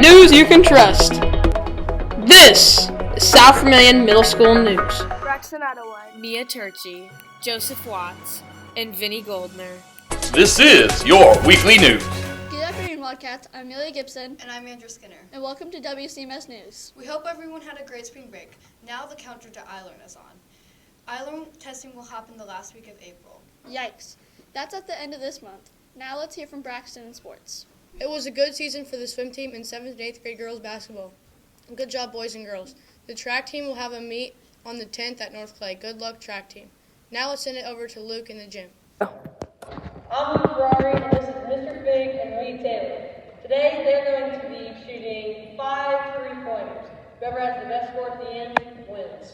News you can trust. This is South Vermillion Middle School News. Braxton Attaway, Mia Turchi, Joseph Watts, and Vinnie Goldner. This is your weekly news. Good afternoon, Wildcats. I'm Amelia Gibson. And I'm Andrew Skinner. And welcome to WCMS News. We hope everyone had a great spring break. Now the counter to iLearn is on. iLearn testing will happen the last week of April. Yikes. That's at the end of this month. Now let's hear from Braxton in sports. It was a good season for the swim team and 7th and 8th grade girls basketball. Good job, boys and girls. The track team will have a meet on the 10th at North Clay. Good luck, track team. Now let's send it over to Luke in the gym. I'm Luke Ferrari, and this is Mr. Fig and Reed Taylor. Today they're going to be shooting 5 3-pointers. Whoever has the best score at the end wins.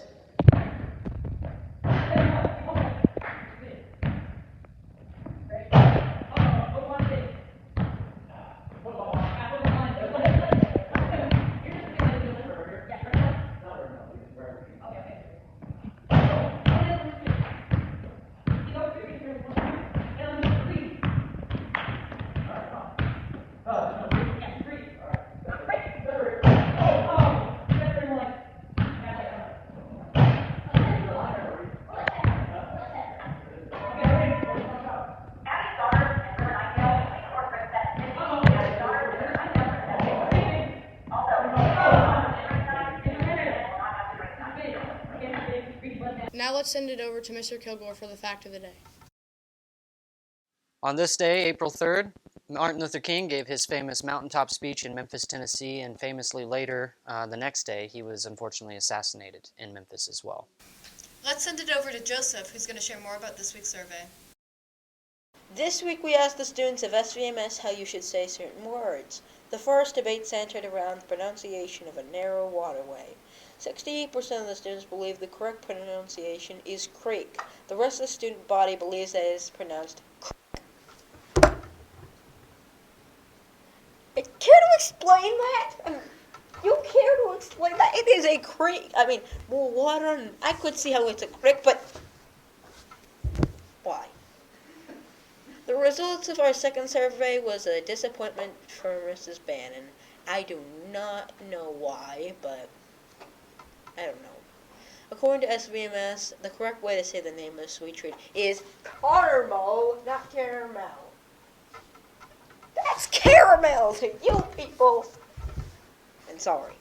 Now let's send it over to Mr. Kilgore for the fact of the day. On this day, April 3rd, Martin Luther King gave his famous mountaintop speech in Memphis, Tennessee, and famously later, the next day, he was unfortunately assassinated in Memphis as well. Let's send it over to Joseph, who's going to share more about this week's survey. This week we asked the students of SVMS how you should say certain words. The first debate centered around the pronunciation of a narrow waterway. 68% of the students believe the correct pronunciation is creek. The rest of the student body believes that it is pronounced creek. Care to explain that? You care to explain that? It is a creek. I mean, more water. I could see how it's a creek, but why? The results of our second survey was a disappointment for Mrs. Bannon. I do not know why, but I don't know. According to SVMS, the correct way to say the name of Sweet Treat is caramel, not caramel. That's caramel to you people. And sorry.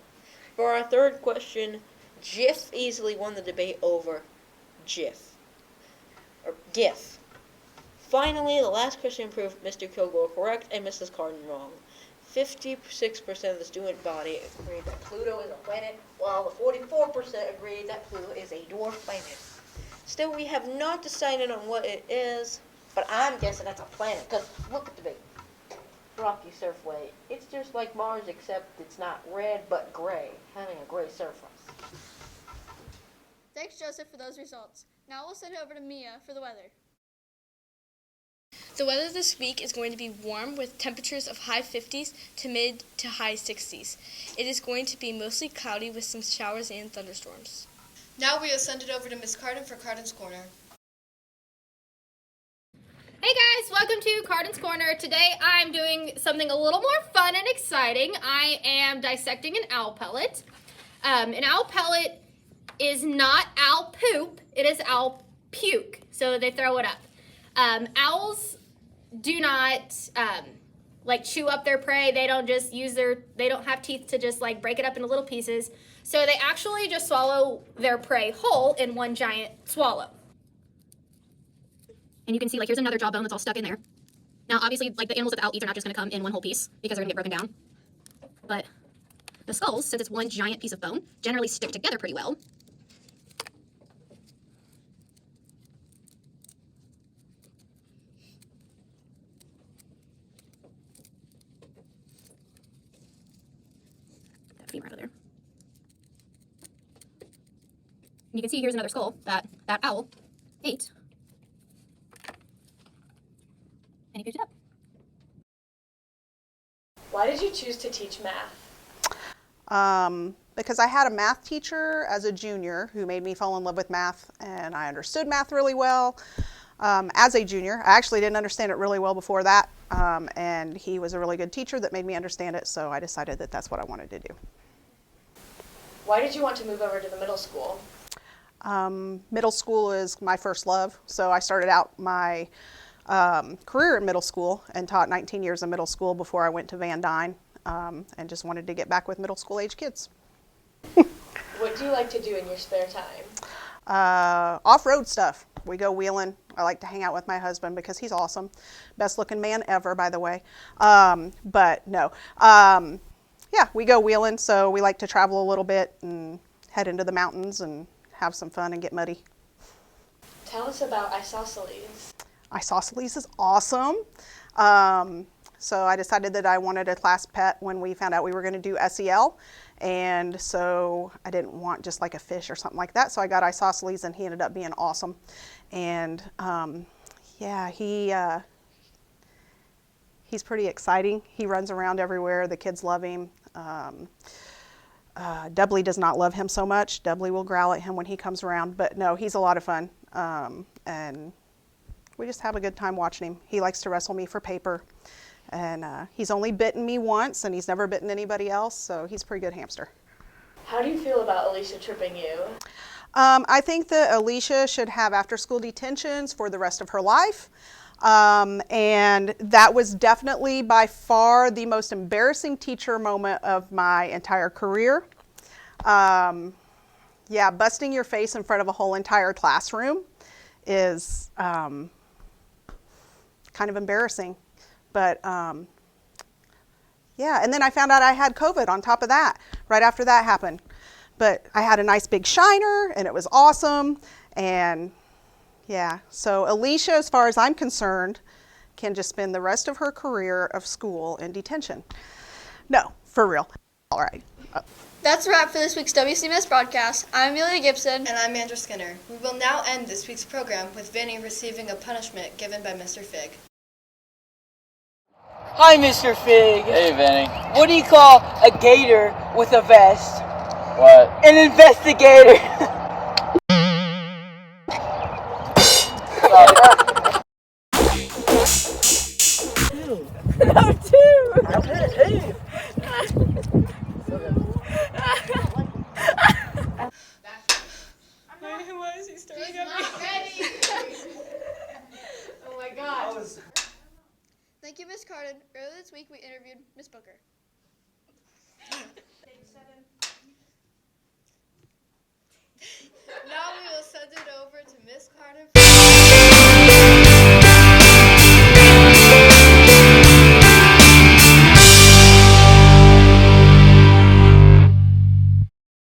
For our third question, Jif easily won the debate over Jif. Or GIF. Finally, the last question proved Mr. Kilgore correct and Mrs. Carden wrong. 56% of the student body agreed that Pluto is a planet, while the 44% agreed that Pluto is a dwarf planet. Still, we have not decided on what it is, but I'm guessing that's a planet, because look at the big rocky surfway. It's just like Mars, except it's not red, but gray, having a gray surface. Thanks, Joseph, for those results. Now we'll send it over to Mia for the weather. The weather this week is going to be warm with temperatures of high 50s to mid to high 60s. It is going to be mostly cloudy with some showers and thunderstorms. Now we will send it over to Miss Carden for Carden's Corner. Hey guys, welcome to Carden's Corner. Today I'm doing something a little more fun and exciting. I am dissecting an owl pellet. An owl pellet is not owl poop, it is owl puke, so they throw it up. Owls do not chew up their prey. They don't just they don't have teeth to just break it up into little pieces. So they actually just swallow their prey whole in one giant swallow. And you can see here's another jawbone that's all stuck in there. Now obviously the animals that the owl eats are not just going to come in one whole piece because they're going to get broken down. But the skulls, since it's one giant piece of bone, generally stick together pretty well. Femur out of there. You can see here's another skull that owl ate. And he picked it up. Why did you choose to teach math? Because I had a math teacher as a junior who made me fall in love with math, and I understood math really well. As a junior, I actually didn't understand it really well before that, and he was a really good teacher that made me understand it, so I decided that that's what I wanted to do. Why did you want to move over to the middle school? Middle school is my first love, so I started out my career in middle school and taught 19 years of middle school before I went to Van Dyne, and just wanted to get back with middle school age kids. What do you like to do in your spare time? Off-road stuff. We go wheeling. I like to hang out with my husband because he's awesome. Best looking man ever, by the way. But no. Yeah, we go wheeling, so we like to travel a little bit and head into the mountains and have some fun and get muddy. Tell us about isosceles. Isosceles is awesome. So I decided that I wanted a class pet when we found out we were going to do SEL. And so I didn't want just like a fish or something like that. So I got isosceles, and he ended up being awesome. And yeah, he's pretty exciting. He runs around everywhere. The kids love him. Dudley does not love him so much. Dudley will growl at him when he comes around. But no, he's a lot of fun. And we just have a good time watching him. He likes to wrestle me for paper. And he's only bitten me once, and he's never bitten anybody else, so he's a pretty good hamster. How do you feel about Alicia tripping you? I think that Alicia should have after-school detentions for the rest of her life. And that was definitely by far the most embarrassing teacher moment of my entire career. Yeah, busting your face in front of a whole entire classroom is kind of embarrassing. But yeah, and then I found out I had COVID on top of that, right after that happened. But I had a nice big shiner, and it was awesome. And yeah, so Alicia, as far as I'm concerned, can just spend the rest of her career of school in detention. No, for real. All right. That's a wrap for this week's WCMS broadcast. I'm Amelia Gibson. And I'm Andrew Skinner. We will now end this week's program with Vinny receiving a punishment given by Mr. Fig. Hi, Mr. Fig. Hey, Vinny. What do you call a gator with a vest? What? An investigator. No, two. Why is he staring at me? Ready. Oh my God. Thank you, Miss Carden. Earlier this week, we interviewed Miss Booker. Now we will send it over to Miss Carden.